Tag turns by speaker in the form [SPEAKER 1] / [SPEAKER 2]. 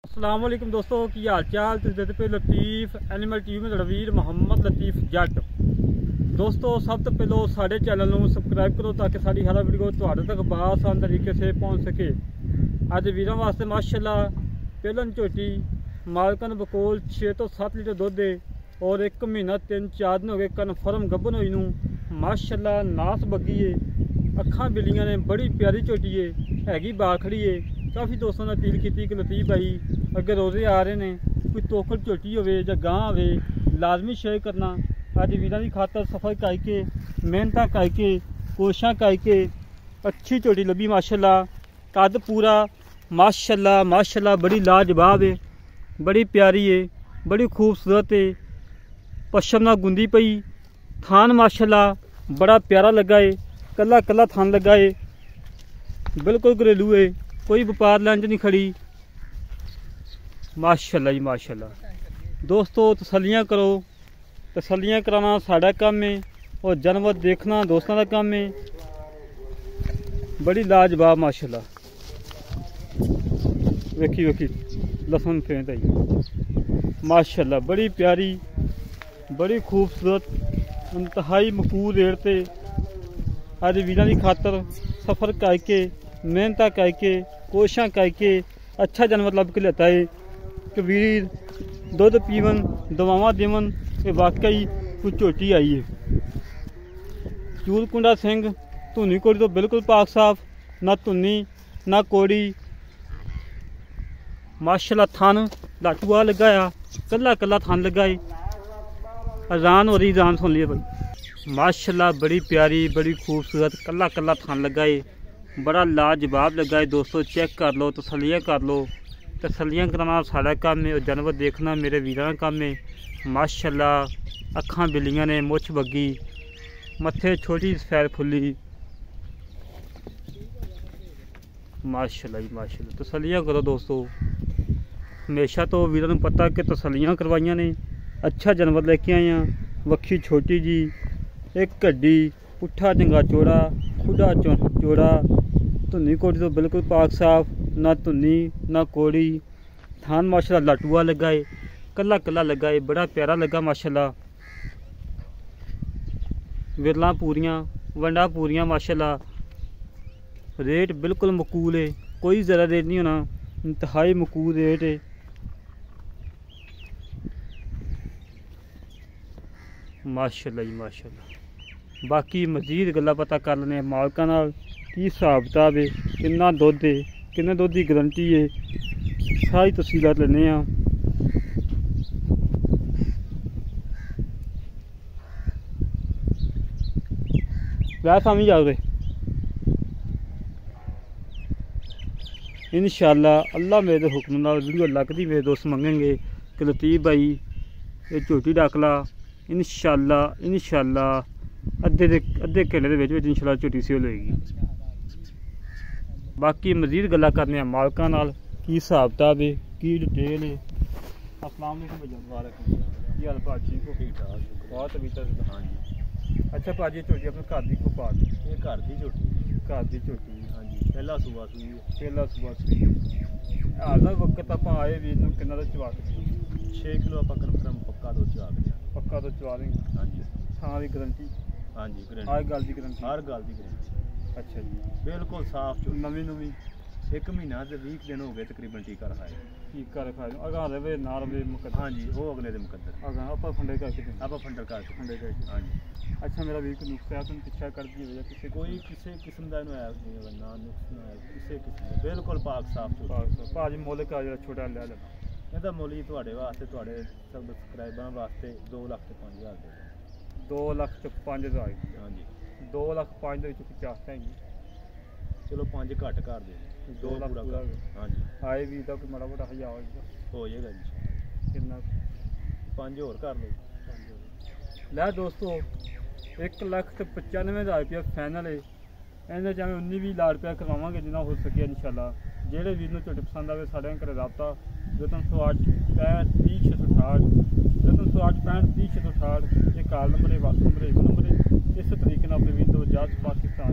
[SPEAKER 1] अस्सलाम वालेकुम दोस्तों की हाल चाल तुम देखते पे लतीफ एनिमल टीवी में वीर मोहम्मद लतीफ जट। दोस्तों सब तो पहलो साढ़े चैनल में सबसक्राइब करो ताकि साड़ी हर वीडियो तुहाडे तक बआसान तरीके से पहुँच सके। अज वीरों वास्ते माशाल्लाह पहलन झोटी मालकन बकोल 6 तो 7 लीटर दुध है और 1 महीना 3-4 दिन हो गए कन्फर्म गब्बन होई नूं। माशाल्लाह नास बग्गी है, अखां बिलियां ने, बड़ी प्यारी झोटी हैगी बाखड़ी है। काफ़ी दोस्तों ने अपील की कि लतीफ भाई अगर रोजे आ रहे हैं कोई तोकड़ झोटी हो गां हो लाजमी शेयर करना। अज वीरों की खातर सफ़र करके मेहनत करके कोशिशां करके अच्छी झोटी लभी माशाल्लाह। कद पूरा माशाल्लाह माशाल्लाह बड़ी लाजवाब है, बड़ी प्यारी है, बड़ी खूबसूरत है। पश्चिम ना गुंदी पई थान माशाल्लाह बड़ा प्यारा लगा है, कला कला थान लगा है, बिल्कुल घरेलू है, कोई व्यापार लाइन च नहीं खड़ी। माशाल्लाह जी माशाल्लाह। दोस्तों तसल्लियाँ करो, तसल्लियाँ कराना साड़ा काम है और जानवर देखना दोस्तों का काम है। बड़ी लाजवाब माशाल्लाह। वेखी वेखी लसन फेंट आई माशाल्लाह, बड़ी प्यारी, बड़ी खूबसूरत, इंतहाई मकबूल रेट से अज वीरों की खातर सफ़र करके मेहनत करके कोशिशां करके अच्छा जानवर लभ के लेता है कि वीर दुध पीवन दवावां देवन। ये वाकई कुछ झोटी आई है। चूल कुंडा सिंह धुनी कोड़ी तो बिल्कुल पाक साफ, ना धुनी ना कोड़ी। माशाल्लाह थान लाटूआ लगाया, कला कला थान लगाए। अजान हो रही, अजान सुन लिए भाई। माशाल्लाह बड़ी प्यारी, बड़ी खूबसूरत, कला कला थान लगाए, बड़ा लाजवाब लगा है। दोस्तों चेक कर लो, तसल्लियाँ कर लो। तसल्लियाँ कराना साड़ा काम है और जानवर देखना मेरे वीरों का काम है। माशाल्लाह अखां बिलियां ने, मुछ बग्गी, मत्थे छोटी सफेद फुल्ली। माशाल्लाह जी माशाल्लाह। तसल्लियाँ करो दोस्तों। हमेशा तो वीरों को पता कि तसल्लियाँ करवाइयां ने, अच्छा जानवर लेके आए हैं। वक्खी छोटी जी, एक गड्डी, पुट्ठा चंगा चौड़ा, खुदा चौड़ा, धुनी कोड़ी तो बिल्कुल पाक साफ, ना धुनी ना कोड़ी। थान माशाल्लाह लाटूआ लगा है, कला कला लगा है, बड़ा प्यारा लगा माशाल्लाह। विरलां पूरियां, वंडा पूरियां माशाल्लाह। रेट बिल्कुल मकूल है, कोई ज़्यादा रेट नहीं होना, इंतहाई मकूल रेट है। माशाल्लाह जी माशाल्लाह। बाकी मजीद गल्लां पता कर लेने मालकां नाल की हिसाब किताब है, कितना दुध है, किन्ने दुध की गारंटी है, सारी तफसीलात लेने। वह सामी जाओ रे इंशाअल्लाह। अल्लाह मेरे हुक्म नाल वीडियो लगती मेरे दोस्त मंगेंगे कि लतीफ भाई ये झोटी डक ला। इंशाअल्लाह इंशाअल्लाह अद्धे घंटे के इंशाअल्लाह झोटी सेल होएगी। बाकी मजीद गल्लां करने मालकां नाल की हिसाब किताब है, की डिटेल है। अस्सलाम वालेकुम भैया। की हाल भाजी को? ठीक ठाक, बहुत अभी तक। हाँ जी। अच्छा भाजी झोटी अपने घर की को पा दी? ये घर की झोटी, घर की झोटी। हाँ जी, पहला सूबा सुई, पहला सूबा सुई। हाल का वक्त आप आए वीर नूं किन्ना दा चवा के? 6 किलो आप कन्फर्म पक्का दुध चवा के, पक्का दुध चवा देंगे। हाँ जी। थां की गारंटी? हाँ जी, गारंटी, हर गल की गारंटी, हर गल की गारंटी। अच्छा जी, बिल्कुल साफ नवी नवी। 1 महीना से 20 दिन हो गए तकरीबन टीका रखाए। टीका रखाए अगा रवे ना रवे मुकद्दर? हाँ जी, वो अगले दिन मुकद्दर अगा आप फंडे करके आप फंडर करके फंडे करके। हाँ जी। अच्छा मेरा वीर को नुस्खा तुम पिछा कर दी वजह किसी कोई किसी किस्म का ना नुक्स ना किसी किस्म बिल्कुल पाक साफ भाजी। मुल का जो छोटा ले लेना ਇਹਦਾ ਮੁੱਲ ਹੀ ਤੁਹਾਡੇ ਵਾਸਤੇ, ਤੁਹਾਡੇ ਸਬਸਕ੍ਰਾਈਬਰਾਂ ਵਾਸਤੇ 2,05,000 ਦੇ 2,05,000। ਹਾਂਜੀ 2,05,000 ਦੇ ਵਿੱਚ 50 ਹੈਗੀ। ਚਲੋ 5 ਘੱਟ ਕਰ ਦੇ, 2 ਲੱਖ ਪੂਰਾ। ਹਾਂਜੀ ਆਏ ਵੀ ਤਾਂ ਕੋਈ ਮਾੜਾ ਮੋਟਾ 1000 ਹੋ ਜਾਏਗਾ ਜੀ। ਕਿੰਨਾ? 5 ਹੋਰ ਕਰ ਲਓ। 5 ਲੈ ਦੋਸਤੋ 1,95,000 रुपया फाइनल है। इन्हें चाहे 19-20 लाख रुपया करवावे जिन्ना हो सके इंशाल्लाह। जेडे वीर नूं झोटी पसंद आए साढ़े घर रबता 0308 65 30 668 0308 65 30 668। ये कॉल नंबर है, व्हाट्सएप नंबर है, इस नंबर है। इस तरीके अपने वीर को इजाजत पाकिस्तान।